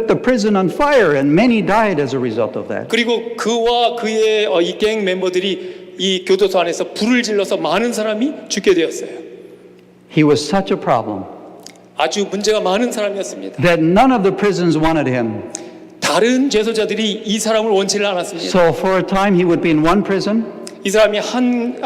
lit the prison on fire, and many died as a result of that. 그리고 그와 그의 이 갱 멤버들이 이 교도소 안에서 불을 질러서 많은 사람이 죽게 되었어요. He was such a problem 아주 문제가 많은 사람이었습니다. that none of the prisons wanted him. 다른 죄소자들이 이 사람을 원치를 않았습니다. So for a time he would be in one prison, 이 사람이 한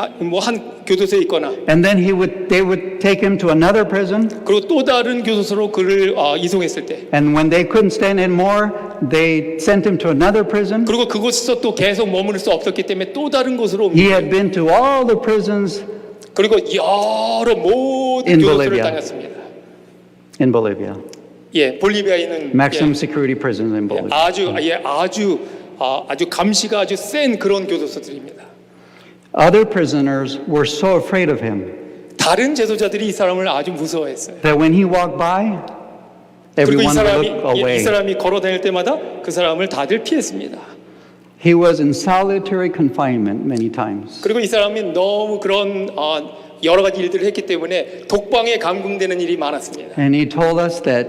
교도소에 있거나 and then they would take him to another prison, 그리고 또 다른 교도소로 그를 이송했을 때 and when they couldn't stand it more, they sent him to another prison. 그리고 그곳에서 또 계속 머무를 수 없었기 때문에 또 다른 곳으로 He 옮겨요. had been to all the prisons 그리고 여러 모든 In 교도소를 Bolivia. 다녔습니다. in Bolivia, 예, 볼리비아에 있는 maximum security prisons in Bolivia. 아주 감시가 아주 센 그런 교도소들입니다. Other prisoners were so afraid of him 다른 제소자들이 이 사람을 아주 무서워했어요. that when he walked by, 그리고 everyone would look 이 away. 사람이 걸어 다닐 때마다 그 사람을 다들 피했습니다. He was in solitary confinement many times. 그리고 이 사람이 너무 그런 여러 가지 일들을 했기 때문에 독방에 감금되는 일이 많았습니다. And he told us that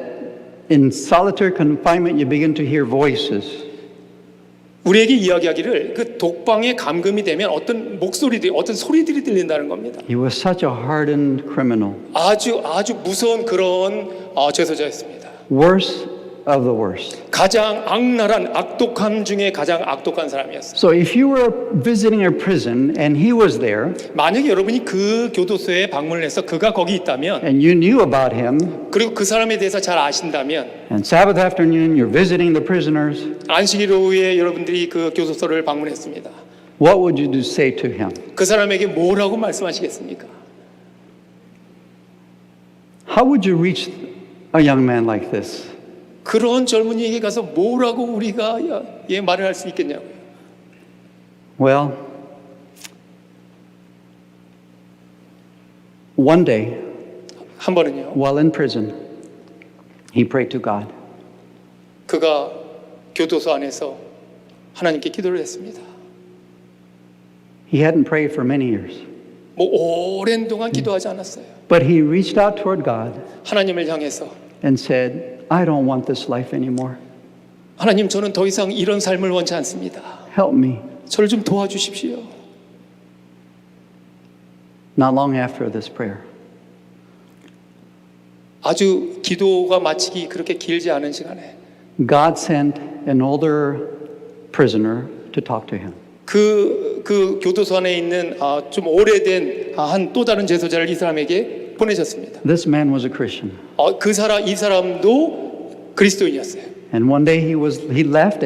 in solitary confinement you begin to hear voices. 우리에게 이야기하기를 그 독방에 감금이 되면 어떤 목소리들이 어떤 소리들이 들린다는 겁니다. He was such a hardened criminal. 아주 무서운 그런 죄소자였습니다. Worst of the worst. 가장 악랄한 악독함 중에 가장 악독한 사람이었어요. So if you were visiting a prison and he was there 만약에 여러분이 그 교도소에 방문을 해서 그가 거기 있다면 and you knew about him, 그리고 그 사람에 대해서 잘 아신다면 and Sabbath afternoon you're visiting the prisoners, 안식일 오후에 여러분들이 그 교도소를 방문했습니다. what would you say to him? 그 사람에게 뭐라고 말씀하시겠습니까? How would you reach a young man like this? 그런 젊은이에게 가서 뭐라고 우리가 말을 할 수 있겠냐고요. Well, one day, 한 번은요. while in prison, he prayed to God. 그가 교도소 안에서 하나님께 기도를 했습니다. He hadn't prayed for many years, 뭐 오랜 동안 기도하지 않았어요. but he reached out toward God 하나님을 향해서 and said, I don't want this life anymore. 하나님, 저는 더 이상 이런 삶을 원치 않습니다. Help me. 저를 좀 도와주십시오. Not long after this prayer, 아주 기도가 마치기 그렇게 길지 않은 시간에 God sent an older prisoner to talk to him. 그 교도소 안에 있는 좀 오래된 한 또 다른 제소자를 이 사람에게 보내셨습니다. This man was a Christian. 이 사람도 그리스도인이었어요. And one day he left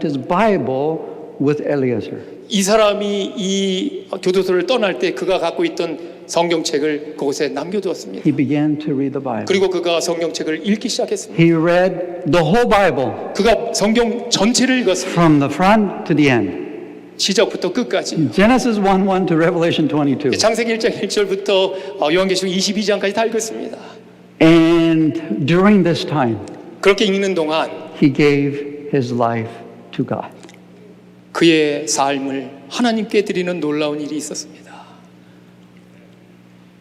his Bible with Eliezer. 이 사람이 이 교도소를 떠날 때 그가 갖고 있던 성경책을 그곳에 남겨두었습니다. He began to read the Bible. 그리고 그가 성경책을 읽기 시작했습니다. He read the whole Bible 그가 성경 전체를 읽었습니다. from the front to the end. 시작부터 끝까지. Genesis 1:1 to Revelation 22. 창세기 1장 1절부터 요한계시록 22장까지 다 읽었습니다. And during this time, 그렇게 읽는 동안 he gave his life to God. 그의 삶을 하나님께 드리는 놀라운 일이 있었습니다.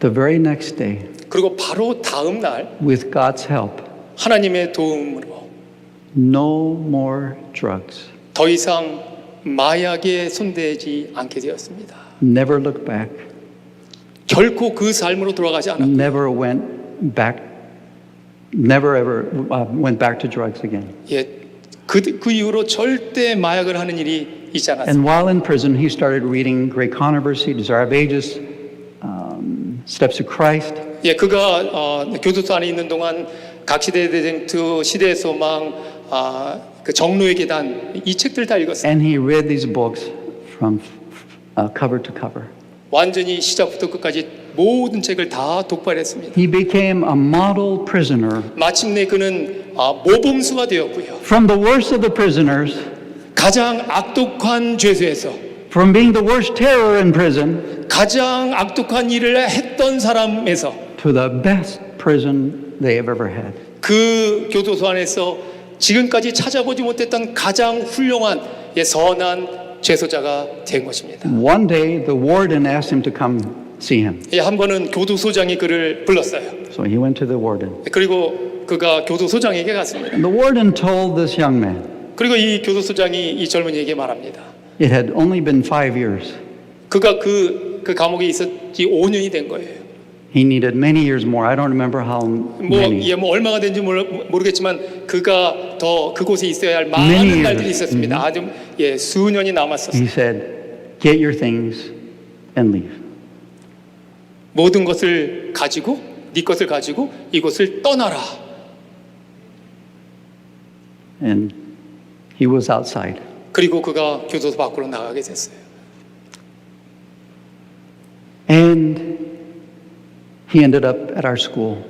The very next day, 그리고 바로 다음 날 with God's help, 하나님의 도움으로 no more drugs. 더 이상 마약에 손대지 않게 되었습니다. Never looked back. 결코 그 삶으로 돌아가지 않았고 Never went back. Never ever went back to drugs again. 그 이후로 절대 마약을 하는 일이 있지 않았습니다. And while in prison, he started reading Great Controversy, Desire of Ages, Steps to Christ. 그가 교도소 안에 있는 동안 각시대 대쟁투, 시대의 소망, 그 정로의 계단 이 책들 다 읽었어요. And he read these books from cover to cover. 완전히 시작부터 끝까지 모든 책을 다 독발했습니다. He became a model prisoner. 마침내 그는 모범수가 되었고요. From the worst of the prisoners, 가장 악독한 죄수에서 from being the worst terror in prison, 가장 악독한 일을 했던 사람에서 to the best prison they have ever had. 그 교도소 안에서 지금까지 찾아보지 못했던 가장 훌륭한 선한 죄소자가 된 것입니다. One day, the warden asked him to come see him. 한 번은 교도소장이 그를 불렀어요. So he went to the warden. 그리고 그가 교도소장에게 갔습니다. And the warden told this young man, 그리고 이 교도소장이 이 젊은이에게 말합니다. it had only been 5 years. 그가 그 감옥에 있었지 5년이 된 거예요. He needed many years more. I don't remember how many. 뭐 얼마가 된지 모르겠지만 그가 더 그곳에 있어야 할 Many 많은 years. 날들이 있었습니다. 아주 수년이 남았었어요. He said, get your things and leave. 모든 것을 가지고 네 것을 가지고 이곳을 떠나라. And he was outside. 그리고 그가 교도소 밖으로 나가게 됐어요. And he ended up at our school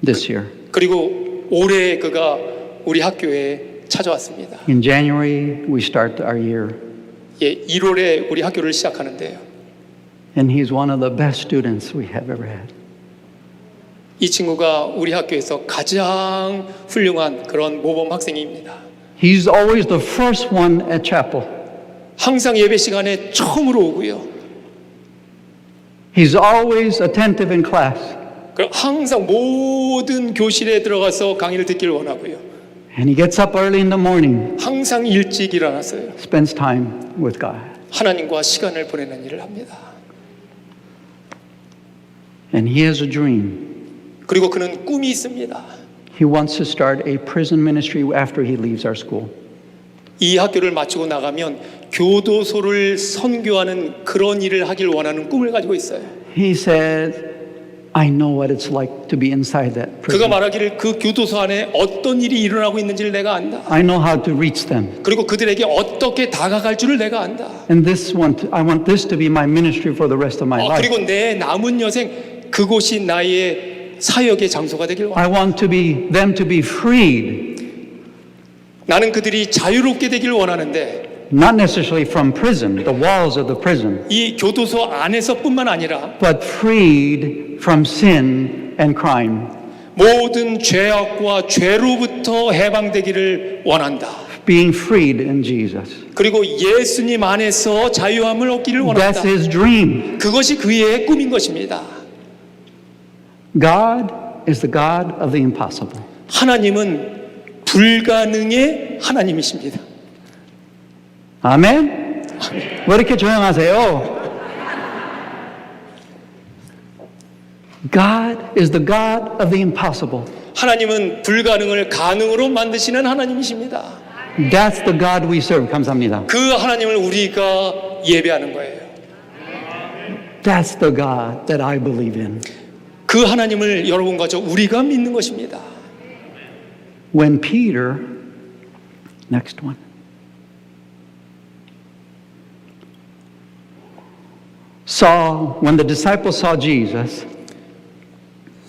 this year. 그리고 올해 그가 우리 학교에 찾아왔습니다. In January, we start our year. 1월에 우리 학교를 시작하는데요. And he's one of the best students we have ever had. 이 친구가 우리 학교에서 가장 훌륭한 그런 모범 학생입니다. He's always the first one at chapel. 항상 예배 시간에 처음으로 오고요. He's always attentive in class. 그럼 항상 모든 교실에 들어가서 강의를 듣기를 원하고요. And he gets up early in the morning, 항상 일찍 일어났어요. spends time with God. 하나님과 시간을 보내는 일을 합니다. And he has a dream. 그리고 그는 꿈이 있습니다. He wants to start a prison ministry after he leaves our school. 이 학교를 마치고 나가면 교도소를 선교하는 그런 일을 하길 원하는 꿈을 가지고 있어요. He said, I know what it's like to be inside that 그가 prison. 말하기를 그 교도소 안에 어떤 일이 일어나고 있는지를 내가 안다. I know how to reach them. 그리고 그들에게 어떻게 다가갈 줄을 내가 안다. And I want this to be my ministry for the rest of my life. 그리고 내 남은 여생 그곳이 나의 사역의 장소가 되길 원한다. I want them to be freed, 나는 그들이 자유롭게 되길 원하는데 not necessarily from prison, the walls of the prison, 이 교도소 안에서뿐만 아니라 but freed from sin and crime, 모든 죄악과 죄로부터 해방되기를 원한다. being freed in Jesus. 그리고 예수님 안에서 자유함을 얻기를 원한다. That's his dream. 그것이 그의 꿈인 것입니다. God is the God of the impossible. 하나님은 불가능의 하나님이십니다. 아멘? 왜 이렇게 조용하세요? God is the God of the impossible. 하나님은 불가능을 가능으로 만드시는 하나님이십니다. That's the God we serve. 감사합니다. 그 하나님을 우리가 예배하는 거예요. That's the God that I believe in. 그 하나님을 여러분과 저 우리가 믿는 것입니다. When Peter, next one. When the disciples saw Jesus,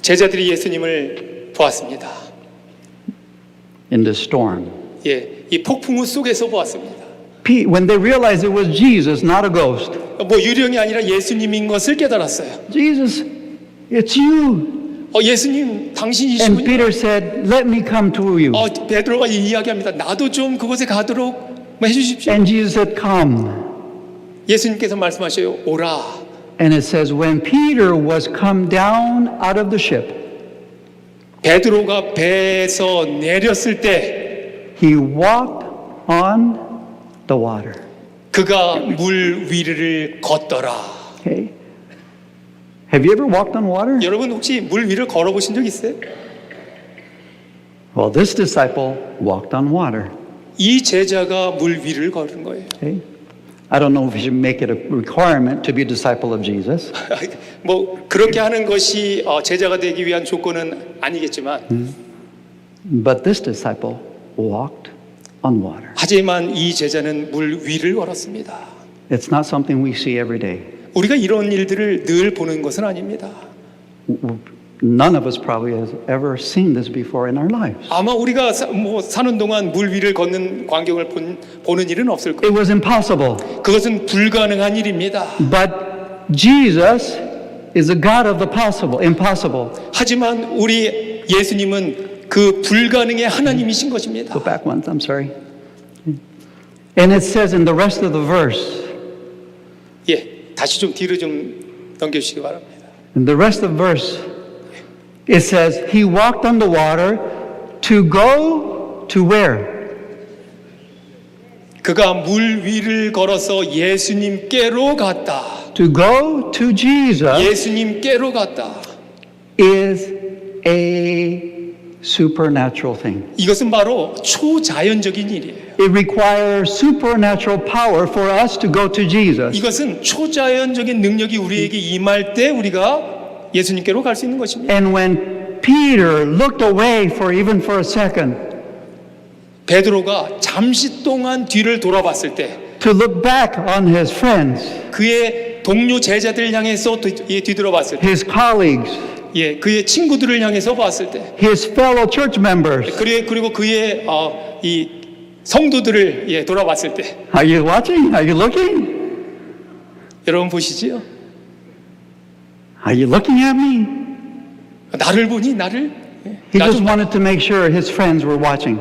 제자들이 예수님을 보았습니다. in the storm, 이 폭풍우 속에서 보았습니다. when they realized it was Jesus, not a ghost, 뭐 유령이 아니라 예수님인 것을 깨달았어요. Jesus, it's you. 예수님 And 당신이시군요. Peter said, let me come to you. 베드로가 이야기합니다. 나도 좀 그곳에 가도록 뭐 해주십시오. And Jesus said, come. 예수님께서 말씀하셔요. 오라. And it says, when Peter was come down out of the ship, 베드로가 배에서 내렸을 때 he walked on the water. 그가 물 위를 걷더라. Okay? Have you ever walked on water? 여러분 혹시 물 위를 걸어보신 적 있어요? Well, this disciple walked on water. 이 제자가 물 위를 걸은 거예요. Okay? I don't know if we should make it a requirement to be a disciple of Jesus. 뭐 그렇게 하는 것이 제자가 되기 위한 조건은 아니겠지만 But this disciple walked on water. 하지만 이 제자는 물 위를 걸었습니다. It's not something we see every day. 우리가 이런 일들을 늘 보는 것은 아닙니다. None of us probably has ever seen this before in our lives. 아마 우리가 사는 동안 물 위를 걷는 광경을 보는 일은 없을 거예요. It was impossible. 그것은 불가능한 일입니다. But Jesus is the God of the impossible. 하지만 우리 예수님은 그 불가능의 하나님이신 것입니다. Go back once, I'm sorry. And it says in the rest of the verse, 다시 좀 뒤로 좀 넘겨주시기 바랍니다. in the rest of the verse, It says he walked on the water to go to where? 그가 물 위를 걸어서 예수님께로 갔다. To go to Jesus 예수님께로 갔다. is a supernatural thing. 이것은 바로 초자연적인 일이에요. It requires supernatural power for us to go to Jesus. 이것은 초자연적인 능력이 우리에게 임할 때 우리가 예수님께로 갈 수 있는 것입니다. And when Peter looked away even for a second 베드로가 잠시 동안 뒤를 돌아봤을 때 to look back on his friends, 그의 동료 제자들을 향해서 뒤돌아봤을 때 his colleagues, 그의 친구들을 향해서 봤을 때 his fellow church members. 그리고 그의 이 성도들을 돌아봤을 때 Are you watching? Are you looking? 여러분 보시지요? Are you looking at me? 나를 보니 나를 He just wanted to make sure his friends were watching.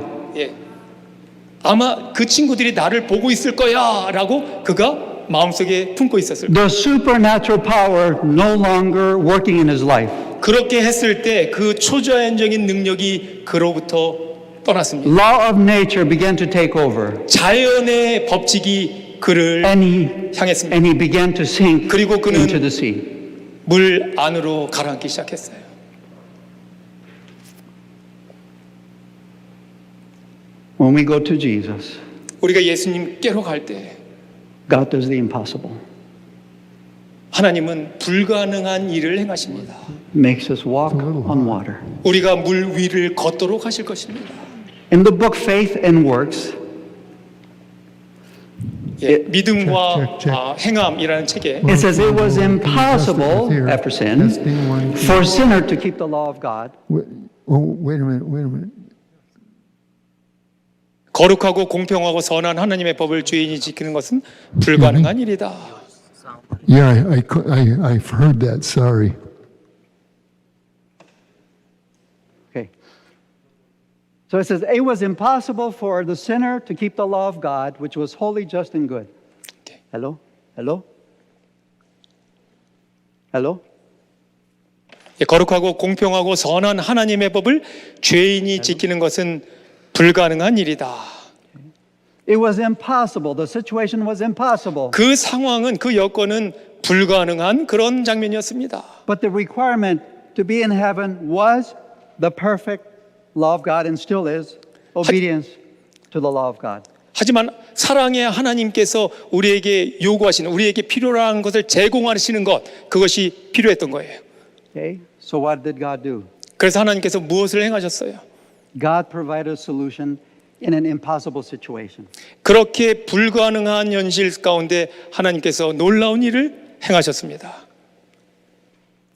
아마 그 친구들이 나를 보고 있을 거야라고 그가 마음속에 품고 있었을 거예요. The supernatural power no longer working in his life. 그렇게 했을 때 그 초자연적인 능력이 그로부터 떠났습니다. Law of nature began to take over. 자연의 법칙이 그를 향했습니다. And he began to sink 그리고 그는 into the sea. 물 안으로 가라앉기 시작했어요. When we go to Jesus, 우리가 예수님께로 갈 때 God does the impossible. 하나님은 불가능한 일을 행하십니다. Makes us walk on water. 우리가 물 위를 걷도록 하실 것입니다. In the book Faith and Works, 믿음과 행함이라는 책에 it says it was impossible after sin for a sinner to keep the law of God. Wait a minute. 거룩하고 공평하고 선한 하나님의 법을 죄인이 지키는 것은 불가능한 일이다. Yeah, I've heard that. Sorry. Okay. So it says it was impossible for the sinner to keep the law of God, which was holy, just, and good. Okay. Hello? Hello? Hello? 거룩하고 공평하고 선한 하나님의 법을 죄인이 지키는 것은 불가능한 일이다. It was impossible. The situation was impossible. 그 상황은 그 여건은 불가능한 그런 장면이었습니다. But the requirement to be in heaven was the perfect law of God and still is obedience to the law of God. 하지만 사랑의 하나님께서 우리에게 요구하시는 우리에게 필요한 것을 제공하시는 것 그것이 필요했던 거예요. Okay? So what did God do? 그래서 하나님께서 무엇을 행하셨어요? God provided a solution in an impossible situation. 그렇게 불가능한 현실 가운데 하나님께서 놀라운 일을 행하셨습니다.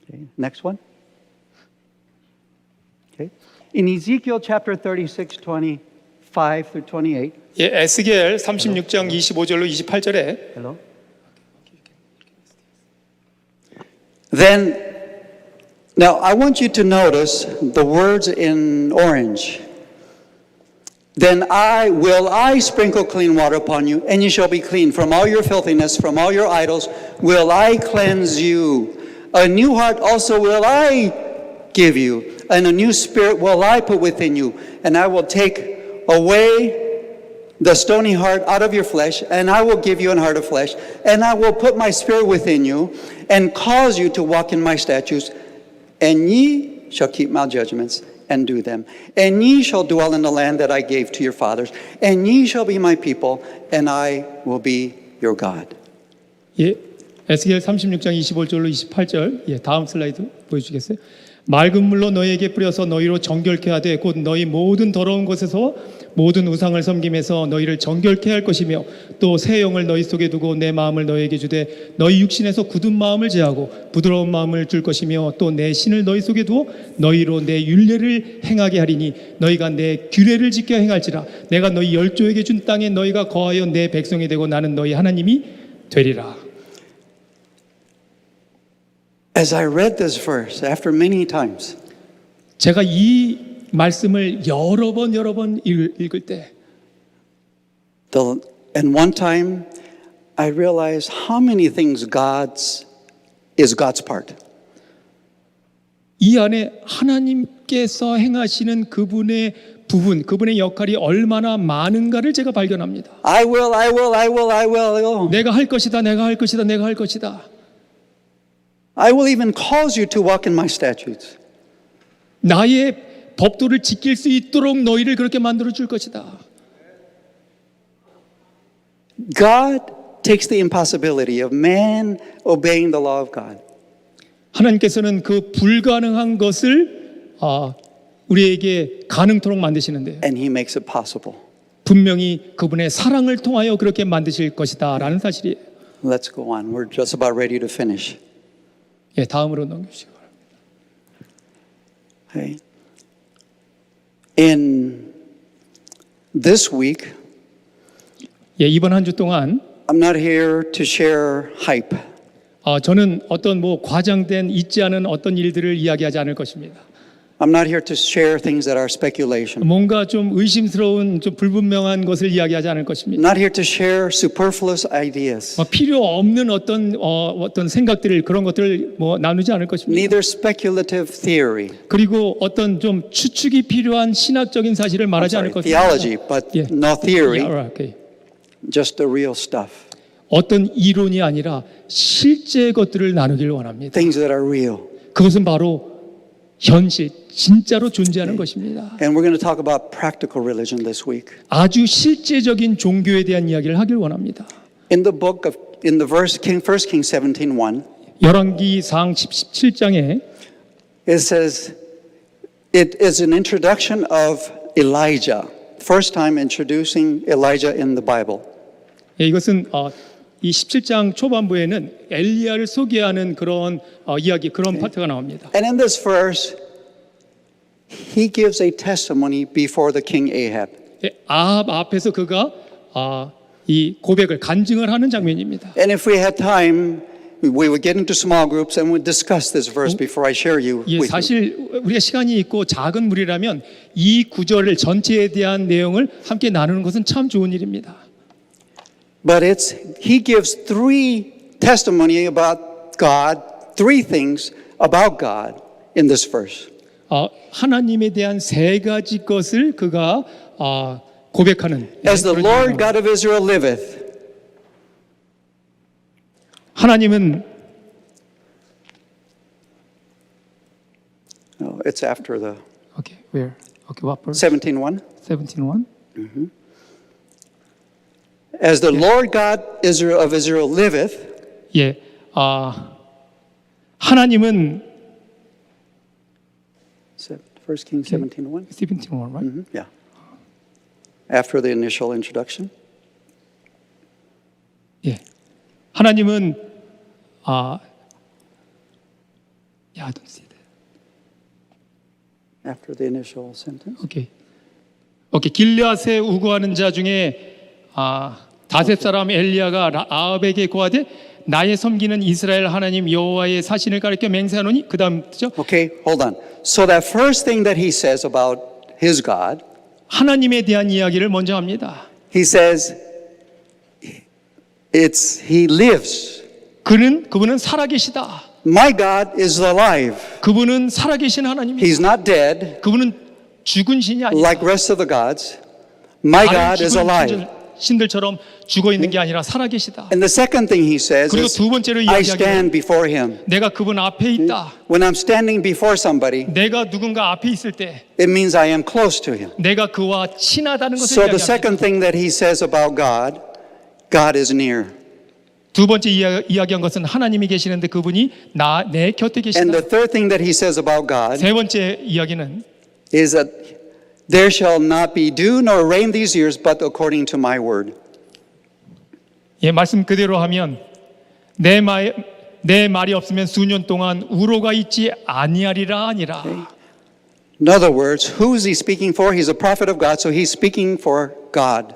Okay, next one. Okay. In Ezekiel chapter 36, 25 through 28. 에스겔 36장 25절로 28절에 Hello. Then, now I want you to notice the words in orange. Then I sprinkle clean water upon you, and you shall be clean. From all your filthiness, from all your idols, will I cleanse you. A new heart also will I give you, and a new spirit will I put within you. And I will take away the stony heart out of your flesh, and I will give you an heart of flesh, and I will put my spirit within you, and cause you to walk in my statutes, and ye shall keep my judgments and do them. And ye shall dwell in the land that I gave to your fathers, and ye shall be my people, and I will be your God. 에스겔 36장 25절로 28절 다음 슬라이드 보여주시겠어요? 맑은 물로 너희에게 뿌려서 너희로 정결케 하되 곧 너희 모든 더러운 곳에서 모든 우상을 섬김에서 너희를 정결케 할 것이며 또 새 영을 너희 속에 두고 내 마음을 너희에게 주되 너희 육신에서 굳은 마음을 제하고 부드러운 마음을 줄 것이며 또 내 신을 너희 속에 두어 너희로 내 율례를 행하게 하리니 너희가 내 규례를 지켜 행할지라 내가 너희 열조에게 준 땅에 너희가 거하여 내 백성이 되고 나는 너희 하나님이 되리라. As I read this verse after many times, 제가 이 말씀을 여러 번 읽을 때 and one time I realized how many things is God's part. 이 안에 하나님께서 행하시는 그분의 부분, 그분의 역할이 얼마나 많은가를 제가 발견합니다. I will, I will, I will, I will. 내가 할 것이다, 내가 할 것이다, 내가 할 것이다. I will even cause you to walk in my statutes. 나의 법도를 지킬 수 있도록 너희를 그렇게 만들어 줄 것이다. God takes the impossibility of man obeying the law of God. 하나님께서는 그 불가능한 것을 우리에게 가능토록 만드시는데요. And he makes it possible. 분명히 그분의 사랑을 통하여 그렇게 만드실 것이다라는 사실이에요. Let's go on. We're just about ready to finish. 예, 다음으로 넘겨주시기 바랍니다. Okay. In this week, 예, 이번 한 주 동안 I'm not here to share hype. 저는 어떤 뭐 과장된 있지 않은 어떤 일들을 이야기하지 않을 것입니다. I'm not here to share things that are speculation. 뭔가 좀 의심스러운, 좀 불분명한 것을 이야기하지 않을 것입니다. I'm not here to share superfluous ideas. 필요 없는 어떤 생각들을 그런 것들을 뭐 나누지 않을 것입니다. Neither speculative theory. 그리고 어떤 좀 추측이 필요한 신학적인 사실을 말하지 않을 것입니다. Theology, but 예. no theory. Yeah, right, okay. Just the real stuff. 어떤 이론이 아니라 실제 것들을 나누길 원합니다. Things that are real. 그것은 바로 현실, 진짜로 존재하는 것입니다. And we're going to talk about practical religion this week. 아주 실제적인 종교에 대한 이야기를 하길 원합니다. In the verse 1 Kings 17:1, 열왕기상 17장에 it says it is an introduction of Elijah. First time introducing Elijah in the Bible. 이것은 이 17장 초반부에는 엘리야를 소개하는 그런 이야기, 그런 파트가 나옵니다. And in this verse, he gives a testimony before the king Ahab. 아합 앞에서 그가 이 고백을 간증을 하는 장면입니다. And if we had time, we would get into small groups and would discuss this verse before I share you 예, with you. 사실 우리가 시간이 있고 작은 무리라면 이 구절을 전체에 대한 내용을 함께 나누는 것은 참 좋은 일입니다. But he gives three testimony about God, three things about God in this verse. 하나님에 대한 세 가지 것을 그가 고백하는. As the Lord God of Israel liveth. 하나님은 No, it's after the Okay, where? Okay, what verse? 17:1. 17:1. As the Lord God of Israel liveth. 예, 하나님은 1 Kings 17:1. 17:1, right? Yeah. After the initial introduction. 예, 하나님은 Yeah, I don't see that. After the initial sentence. 오케이. 길르앗에 우거하는 자 중에 다셋 사람 엘리야가 아합에게 고하되 나의 섬기는 이스라엘 하나님 여호와의 사신을 가리켜 맹세하노니 그다음부터죠. Okay, hold on. So that first thing that he says about his God, 하나님에 대한 이야기를 먼저 합니다. he says he lives. 그분은 살아계시다. My God is alive. 그분은 살아계신 하나님이다. He's not dead 그분은 죽은 신이 아니다. like rest of the gods. My God is alive. 신들처럼 죽어 있는 게 아니라 살아계시다. And the second thing he says 그리고 is, 두 번째로 I 이야기하기를 stand before him. 내가 그분 앞에 있다. When I'm standing before somebody, 내가 누군가 앞에 있을 때 it means I am close to him. 내가 그와 친하다는 것을 So the 이야기합니다. second thing that he says about God, God is near. 두 번째 이야기한 것은 하나님이 계시는데 그분이 내 곁에 계시다. And the third thing that he says about God 세 번째 이야기는 is that there shall not be dew nor rain these years, but according to my word. 예, 말씀 그대로 하면 내 말이 없으면 수년 동안 우로가 있지 아니하리라 아니라. In other words, who is he speaking for? He's a prophet of God, so he's speaking for God.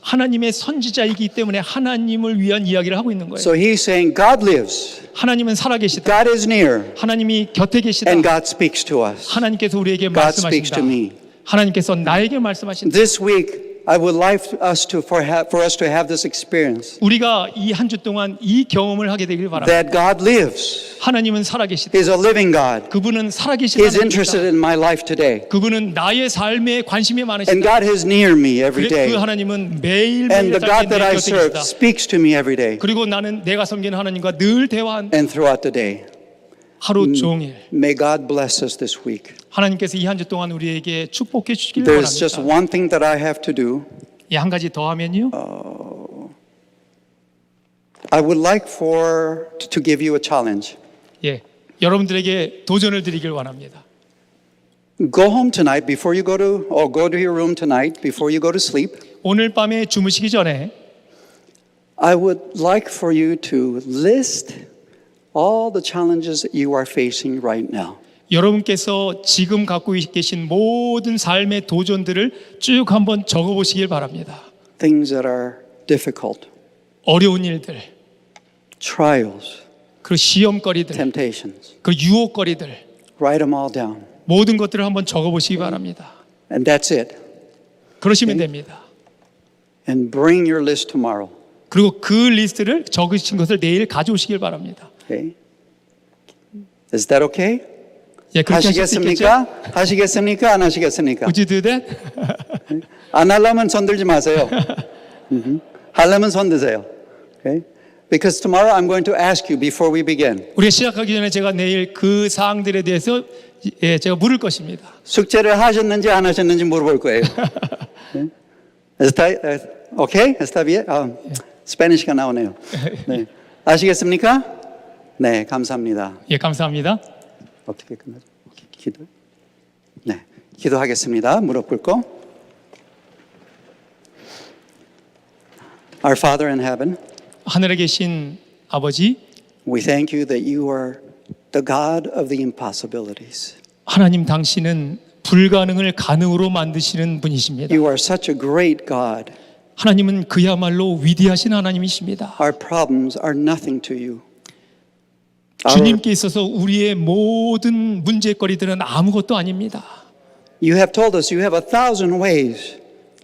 하나님의 선지자이기 때문에 하나님을 위한 이야기를 하고 있는 거예요. So he's saying God lives, 하나님은 살아계시다. God is near, 하나님이 곁에 계시다. and God speaks to us. 하나님께서 우리에게 God speaks 말씀하신다. to me. 하나님께서 나에게 말씀하신다. This week, I would like us to for us to have this experience 우리가 이 한 주 동안 이 경험을 하게 되길 바랍니다. that God lives. 하나님은 살아계시다. He's a living God. 그분은 He's 살아계시다는 interested in my life today. 그분은 나의 삶에 관심이 And 많으시다. God is near me every 그 day. 하나님은 매일매일 And the God 삶에 that I 내 곁에 serve 계시다. speaks to me every day 그리고 나는 내가 섬기는 하나님과 늘 대화한다. and throughout the day. 하루 종일 May God bless us this week. 하나님께서 이 한 주 동안 우리에게 축복해 주시길 There's just 바랍니다. one thing that I have to do. 예, 한 가지 더 하면요. I would like to give you a challenge. 예, 여러분들에게 도전을 드리길 원합니다. Go home tonight before you go to your room tonight before you go to sleep. 오늘 밤에 주무시기 전에 I would like for you to list all the challenges that you are facing right now. 여러분께서 지금 갖고 계신 모든 삶의 도전들을 쭉 한번 적어보시길 바랍니다. Things that are difficult, 어려운 일들, trials, 그 시험거리들, temptations. 그 유혹거리들, Write them all down. 모든 것들을 한번 적어보시기 바랍니다. And that's it. 그러시면 됩니다. And bring your list tomorrow. 그리고 그 리스트를 적으신 것을 내일 가져오시길 바랍니다. Okay? Is that okay? 예, 그렇게 하실 수 있겠죠? 하시겠습니까? 하시겠습니까? 안 하시겠습니까? Would you do that? 안 하려면 손 들지 마세요. 하려면 손 드세요. Okay? Because tomorrow I'm going to ask you before we begin. 우리가 시작하기 전에 제가 내일 그 사항들에 대해서 예, 제가 물을 것입니다. 숙제를 하셨는지 안 하셨는지 물어볼 거예요. Okay? Está bien? 스페니쉬가 나오네요. 네. 아시겠습니까? 네, 감사합니다. 예, 감사합니다. 어떻게 끝나죠? 기도? 네, 기도하겠습니다. 무릎 꿇고. Our Father in heaven, 하늘에 계신 아버지, we thank you that you are the God of the impossibilities. 하나님 당신은 불가능을 가능으로 만드시는 분이십니다. You are such a great God. 하나님은 그야말로 위대하신 하나님이십니다. Our problems are nothing to you. 주님께 있어서 우리의 모든 문제거리들은 아무것도 아닙니다. You have told us you have 1,000 ways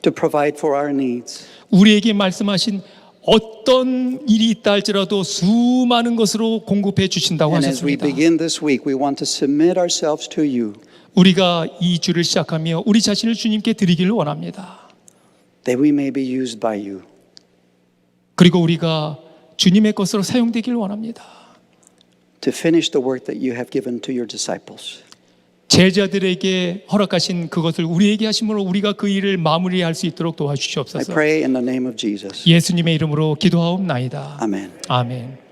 to provide for our needs. 우리에게 말씀하신 어떤 일이 있다 할지라도 수많은 것으로 공급해 주신다고 And as we 하셨습니다. begin this week, we want to submit ourselves to you, 우리가 이 주를 시작하며 우리 자신을 주님께 드리기를 원합니다. that we may be used by you. 그리고 우리가 주님의 것으로 사용되기를 원합니다. To finish the work that you have given to your disciples. 제자들에게 허락하신 그것을 우리에게 하심으로 우리가 그 일을 마무리할 수 있도록 I 도와주시옵소서. pray in the name of Jesus. 예수님의 이름으로 기도하옵나이다. Amen. 아멘.